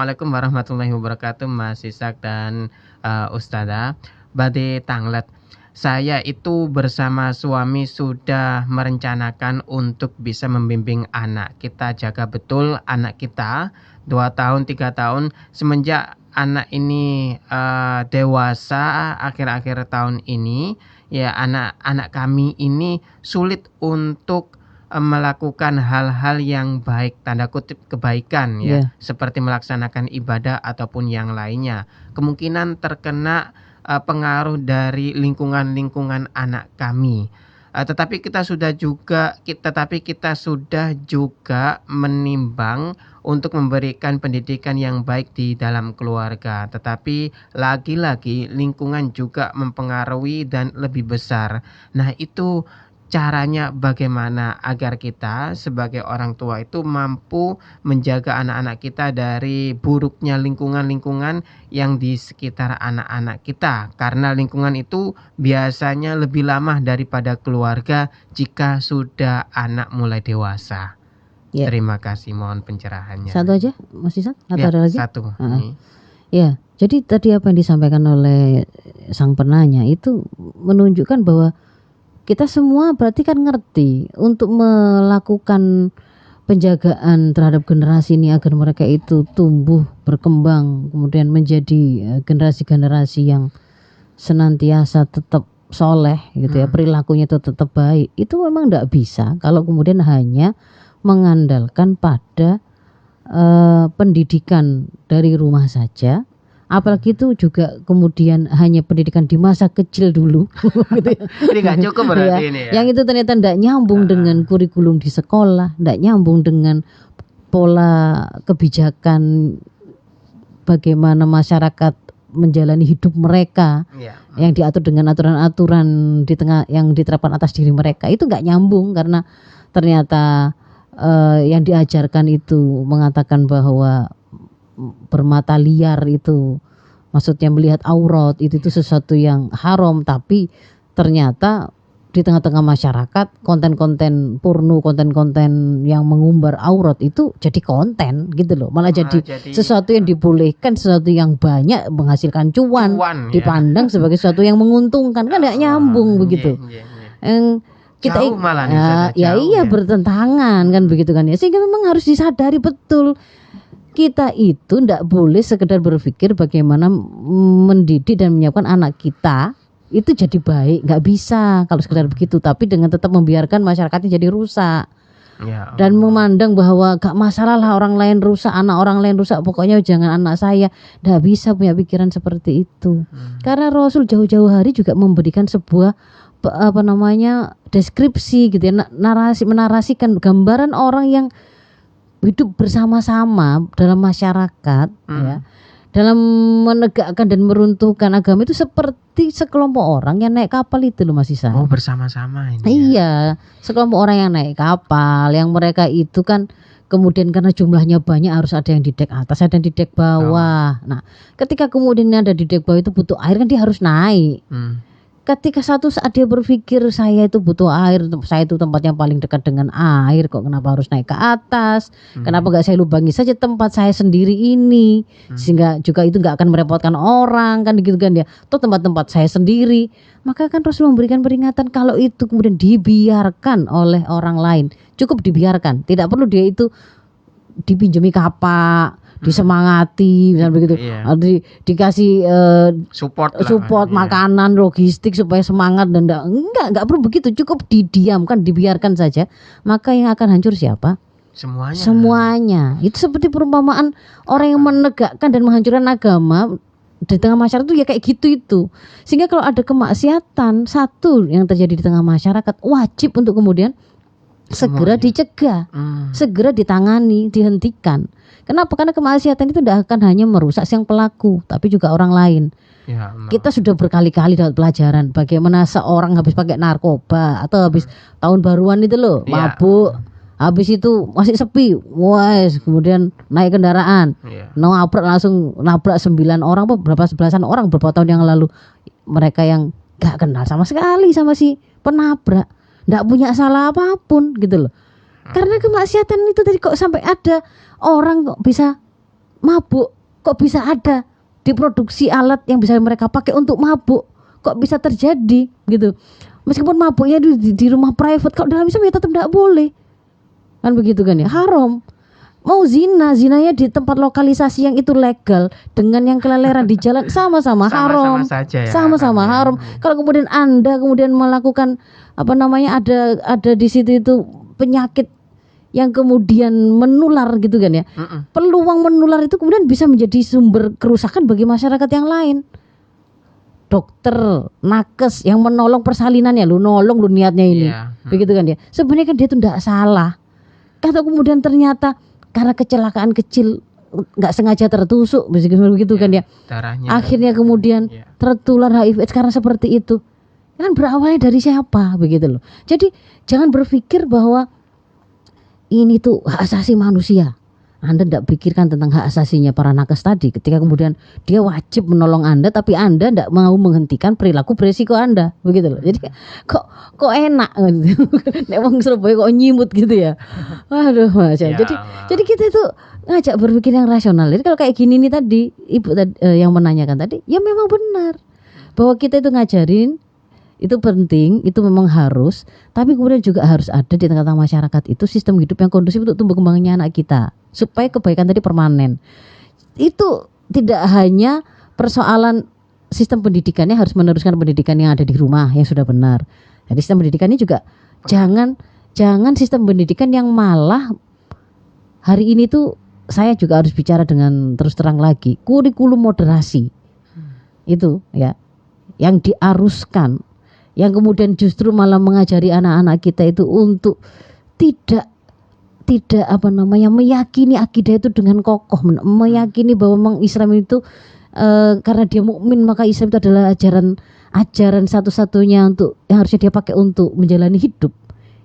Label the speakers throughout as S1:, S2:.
S1: Assalamualaikum warahmatullahi wabarakatuh, Mas Ishak dan Ustazah. Bade Tanglet. Saya itu bersama suami sudah merencanakan untuk bisa membimbing anak. Kita jaga betul anak kita 2 tahun, 3 tahun. Semenjak anak ini dewasa akhir-akhir tahun ini, ya anak-anak kami ini sulit untuk melakukan hal-hal yang baik, tanda kutip kebaikan ya, seperti melaksanakan ibadah ataupun yang lainnya. Kemungkinan terkena pengaruh dari lingkungan-lingkungan anak kami. Tetapi kita sudah juga menimbang untuk memberikan pendidikan yang baik di dalam keluarga. Tetapi lagi-lagi lingkungan juga mempengaruhi dan lebih besar. Nah, itu caranya bagaimana agar kita sebagai orang tua itu mampu menjaga anak-anak kita dari buruknya lingkungan-lingkungan yang di sekitar anak-anak kita. Karena lingkungan itu biasanya lebih lama daripada keluarga jika sudah anak mulai dewasa. Terima kasih, mohon pencerahannya.
S2: Satu aja Mas Ishak atau ada lagi?
S1: Satu.
S2: Ya, jadi tadi apa yang disampaikan oleh sang penanya itu menunjukkan bahwa kita semua berarti kan ngerti untuk melakukan penjagaan terhadap generasi ini agar mereka itu tumbuh, berkembang, kemudian menjadi generasi-generasi yang senantiasa tetap soleh gitu ya, perilakunya itu tetap baik. Itu memang tidak bisa kalau kemudian hanya mengandalkan pada pendidikan dari rumah saja. Apalagi itu juga kemudian hanya pendidikan di masa kecil dulu gitu ya.
S1: Ini gak cukup berarti ini ya.
S2: Yang itu ternyata tidak nyambung dengan kurikulum di sekolah, tidak nyambung dengan pola kebijakan bagaimana masyarakat menjalani hidup mereka, yang diatur dengan aturan-aturan di tengah yang diterapkan atas diri mereka. Itu gak nyambung karena ternyata yang diajarkan itu mengatakan bahwa bermata liar itu maksudnya melihat aurat itu sesuatu yang haram, tapi ternyata di tengah-tengah masyarakat konten-konten porno, konten-konten yang mengumbar aurat itu jadi konten gitu loh, malah jadi sesuatu yang dibolehkan, sesuatu yang banyak menghasilkan cuan dipandang sebagai sesuatu yang menguntungkan, kan tidak nyambung begitu. Yang kita bertentangan kan begitu kan ya, sehingga memang harus disadari betul. Kita itu tidak boleh sekedar berpikir bagaimana mendidik dan menyiapkan anak kita itu jadi baik, nggak bisa kalau sekedar begitu, tapi dengan tetap membiarkan masyarakatnya jadi rusak dan memandang bahwa gak masalah lah orang lain rusak, anak orang lain rusak, pokoknya jangan anak saya. Nggak bisa punya pikiran seperti itu, karena Rasul jauh-jauh hari juga memberikan sebuah deskripsi gitu ya, menarasikan gambaran orang yang hidup bersama-sama dalam masyarakat ya, dalam menegakkan dan meruntuhkan agama itu seperti sekelompok orang yang naik kapal itu loh Mas Isa.
S1: Oh, bersama-sama ini.
S2: Iya, sekelompok orang yang naik kapal, yang mereka itu kan kemudian karena jumlahnya banyak harus ada yang di dek atas, ada yang di dek bawah. Nah, ketika kemudian ada di dek bawah itu butuh air kan dia harus naik. Ketika satu saat dia berpikir saya itu butuh air, saya itu tempat yang paling dekat dengan air, kok kenapa harus naik ke atas? Kenapa gak saya lubangi saja tempat saya sendiri ini, sehingga juga itu gak akan merepotkan orang kan gitu kan ya. Toh tempat-tempat saya sendiri. Maka kan Rasul memberikan peringatan kalau itu kemudian dibiarkan oleh orang lain, cukup dibiarkan, tidak perlu dia itu dipinjami kapak, disemangati misalnya begitu, dikasih support makanan, logistik supaya semangat dan enggak perlu begitu, cukup didiamkan, dibiarkan saja. Maka yang akan hancur siapa? Semuanya. Itu seperti perumpamaan orang yang menegakkan dan menghancurkan agama di tengah masyarakat itu ya kayak gitu itu. Sehingga kalau ada kemaksiatan satu yang terjadi di tengah masyarakat, wajib untuk kemudian segera dicegah, segera ditangani, dihentikan. Kenapa? Karena kemaksiatan itu tidak akan hanya merusak sang pelaku, tapi juga orang lain. Kita sudah berkali-kali dapat pelajaran bagaimana seorang habis pakai narkoba atau habis tahun baruan itu loh, mabuk, habis itu masih sepi, kemudian naik kendaraan, langsung nabrak 9 orang, berapa sebelasan orang beberapa tahun yang lalu. Mereka yang gak kenal sama sekali sama si penabrak, gak punya salah apapun gitu loh. Karena kemaksiatan itu tadi kok sampai ada orang kok bisa mabuk, kok bisa ada diproduksi alat yang bisa mereka pakai untuk mabuk, kok bisa terjadi gitu. Meskipun mabuknya di rumah private, kalau dalam Islam ya tetap tidak boleh, kan begitu kan ya, haram. Mau zinanya di tempat lokalisasi yang itu legal dengan yang keleleran di jalan sama-sama haram,
S1: saja ya,
S2: sama-sama haram. Kalau kemudian Anda kemudian melakukan ada di situ itu penyakit yang kemudian menular gitu kan ya, peluang menular itu kemudian bisa menjadi sumber kerusakan bagi masyarakat yang lain. Dokter, nakes yang menolong persalinannya, nolong niatnya ini, begitu kan ya. Sebenarnya kan dia itu tidak salah. Kalau kemudian ternyata karena kecelakaan kecil nggak sengaja tertusuk begitu kan ya, darahnya akhirnya kemudian tertular HIV karena seperti itu, kan berawalnya dari siapa begitu loh. Jadi jangan berpikir bahwa ini tuh hak asasi manusia. Anda tidak pikirkan tentang hak asasinya para nakes tadi, ketika kemudian dia wajib menolong Anda tapi Anda tidak mau menghentikan perilaku beresiko Anda begitu loh. Jadi kok enak gitu. Nek wong Surabaya kok nyimut gitu ya. Waduh Mas. Ya. Jadi kita itu ngajak berpikir yang rasional. Jadi kalau kayak gini nih tadi Ibu yang menanyakan tadi, ya memang benar bahwa kita itu ngajarin itu penting, itu memang harus, tapi kemudian juga harus ada di tengah-tengah masyarakat itu sistem hidup yang kondusif untuk tumbuh kembangnya anak kita, supaya kebaikan tadi permanen. Itu tidak hanya persoalan sistem pendidikannya harus meneruskan pendidikan yang ada di rumah yang sudah benar. Jadi sistem pendidikannya juga jangan sistem pendidikan yang malah hari ini tuh saya juga harus bicara dengan terus terang lagi, kurikulum moderasi itu ya yang diaruskan, yang kemudian justru malah mengajari anak-anak kita itu untuk tidak meyakini akidah itu dengan kokoh, meyakini bahwa memang Islam itu karena dia mukmin maka Islam itu adalah ajaran satu-satunya untuk yang harusnya dia pakai untuk menjalani hidup.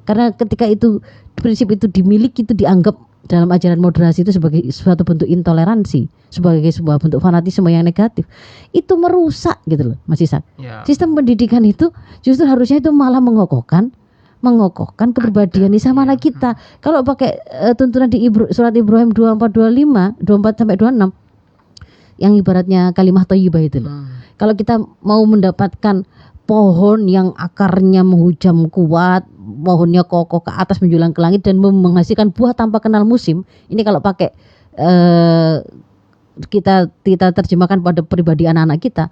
S2: Karena ketika itu prinsip itu dimiliki, itu dianggap dalam ajaran moderasi itu sebagai suatu bentuk intoleransi, sebagai sebuah bentuk fanatisme yang negatif, itu merusak gitu loh Mas Ishak. Sistem pendidikan itu justru harusnya itu malah mengokohkan kepribadian Islam anak kita. Kalau pakai tuntunan di surat Ibrahim 24 sampai 26 yang ibaratnya kalimah thayyibah itu loh. Kalau kita mau mendapatkan pohon yang akarnya menghujam kuat, pohonnya kokoh ke atas menjulang ke langit dan menghasilkan buah tanpa kenal musim. Ini kalau pakai kita terjemahkan pada pribadi anak-anak kita,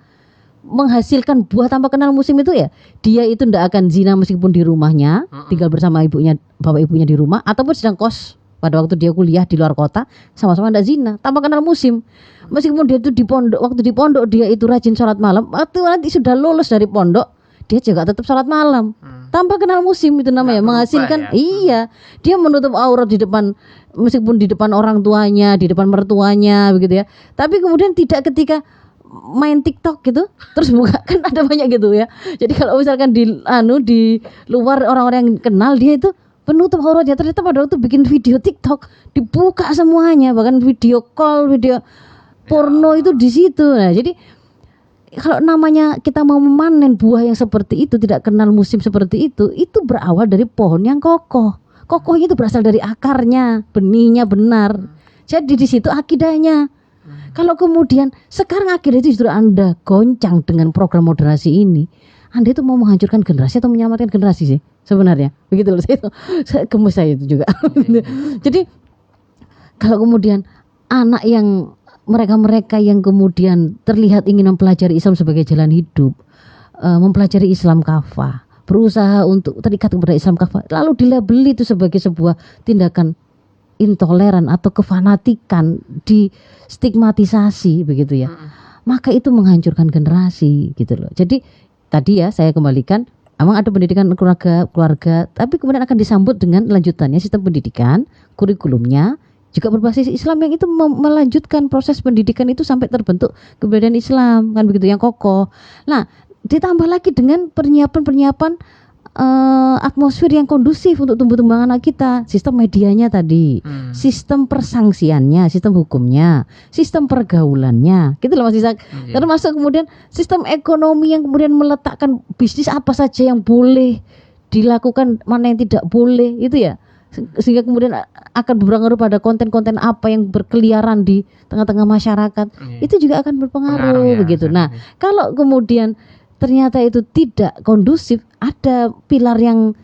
S2: menghasilkan buah tanpa kenal musim itu ya, dia itu tidak akan zina meskipun di rumahnya, tinggal bersama bapak ibunya di rumah, ataupun sedang kos pada waktu dia kuliah di luar kota, sama-sama tidak zina tanpa kenal musim. Meskipun dia itu waktu di pondok dia itu rajin sholat malam, waktu nanti sudah lulus dari pondok dia juga tetap sholat malam tanpa kenal musim, itu namanya menghasilkan. Iya, dia menutup aurat di depan, meskipun di depan orang tuanya, di depan mertuanya begitu ya, tapi kemudian tidak ketika main TikTok gitu terus buka, kan ada banyak gitu ya. Jadi kalau misalkan di luar orang-orang yang kenal, dia itu penutup auratnya, ternyata pada waktu bikin video TikTok dibuka semuanya, bahkan video call, video porno itu di situ. Nah, jadi kalau namanya kita mau memanen buah yang seperti itu, tidak kenal musim seperti itu berawal dari pohon yang kokoh. Kokohnya itu berasal dari akarnya, benihnya benar. Jadi di situ akidahnya. Kalau kemudian sekarang akidah itu justru Anda goncang dengan program moderasi ini, Anda itu mau menghancurkan generasi atau menyelamatkan generasi sih sebenarnya, begitu loh. Saya gemes saya itu juga. Jadi kalau kemudian anak yang mereka yang kemudian terlihat ingin mempelajari Islam sebagai jalan hidup, mempelajari Islam kafah, berusaha untuk terikat kepada Islam kafah, lalu dilabeli itu sebagai sebuah tindakan intoleran atau kefanatikan, distigmatisasi begitu ya, maka itu menghancurkan generasi gitu loh. Jadi tadi ya saya kembalikan, memang ada pendidikan keluarga, tapi kemudian akan disambut dengan lanjutannya sistem pendidikan, kurikulumnya juga berbasis Islam yang itu melanjutkan proses pendidikan itu sampai terbentuk keberadaan Islam, kan begitu, yang kokoh. Nah, ditambah lagi dengan penyiapan atmosfer yang kondusif untuk tumbuh kembang anak kita, sistem medianya tadi, sistem persangsiannya, sistem hukumnya, sistem pergaulannya, gitu loh Mas Ishak. Termasuk kemudian sistem ekonomi yang kemudian meletakkan bisnis apa saja yang boleh dilakukan, mana yang tidak boleh, itu ya. sehingga kemudian akan berpengaruh pada konten-konten apa yang berkeliaran di tengah-tengah masyarakat,
S1: Iya.
S2: itu juga akan berpengaruh
S1: Pengaruh ya,
S2: begitu.
S1: Ustaz.
S2: Nah, kalau kemudian ternyata itu tidak kondusif, ada pilar yang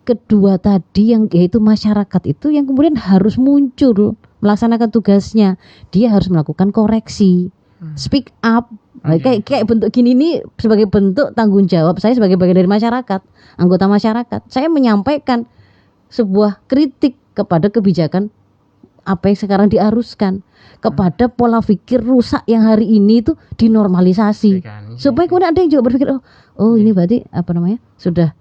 S2: kedua tadi yang yaitu masyarakat itu yang kemudian harus muncul melaksanakan tugasnya. Dia harus melakukan koreksi, speak up. Kayak bentuk gini ini sebagai bentuk tanggung jawab saya sebagai bagian dari masyarakat, anggota masyarakat. Saya menyampaikan sebuah kritik kepada kebijakan apa yang sekarang diaruskan, kepada pola pikir rusak yang hari ini itu dinormalisasi, supaya kemudian ada yang juga berpikir oh ini berarti sudah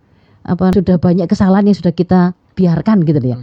S2: banyak kesalahan yang sudah kita biarkan gitu ya.